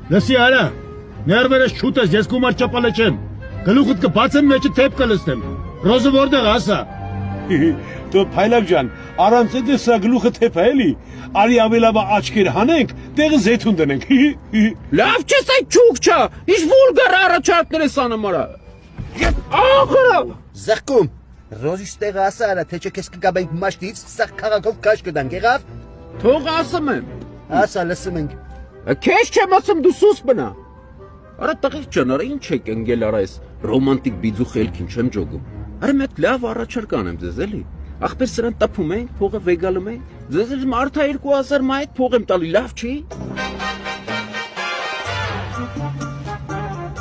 Լսի արա, ներվերս շուտ ես, ես գումար չապալեչեմ, գլուխուտ կբացեմ մեջը թեպ կլստեմ, ռոզը որտեղ ասա։ Դու փայլակ ջան, առանց դե սա գլուխը թեպ է էլի, արի ավելավա աչքեր հանենք, տեղը զեթուն դնենք։ Լավ չես այդ չուկչա, ինչ վուլգար առաջարկներ ես անում արա։ Ախրա։ Զղկում, ռոզիս տեղը ասա արա, թե չէ քեզ կգաբենք մաշտից, սաղ քաղաքով քաշ կդանք, եղավ։ Թող ասում եմ։ Ասա, լսում ենք։ Քեզ չեմ ասում դու սուս բնա։ Արա տղեկ ջան, արա ինչ եք ընկել արա այս ռոմանտիկ բիձու խելքին չեմ ջոգում։ Արա մեկ լավ առաջարկ անեմ ձեզ էլի։ Ախպեր սրան տպում ենք, փողը վեգալում ենք։ Ձեզ մարդա 2000 մայթ փող եմ տալի, լավ չի։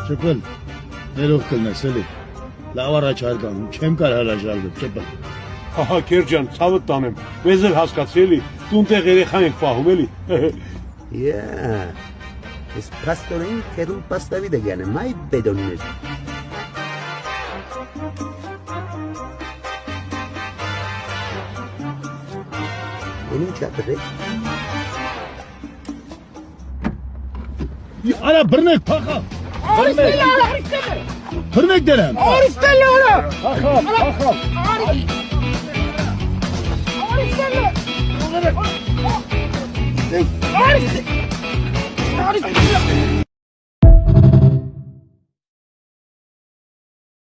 Չպել, ներող կլնես էլի, լավ առաջարկ անում, չեմ կար հրաժարվել, չպել։ Ահա քեր ջան, ցավը տանեմ, մեզ էլ հասկացի էլի, տունտեղ երեխա ենք պահում էլի։ Ես պաստորին կերում պաստավի դեգանեմ, այ բեդոններ։ Են ինչ ատրեք։ Արա բրնեք, փախա։ Արիստել արա, արիստել։ Բրնեք դերեմ։ Արիստել արա։ Փախա, փախա։ Արիստել։ Արիստել։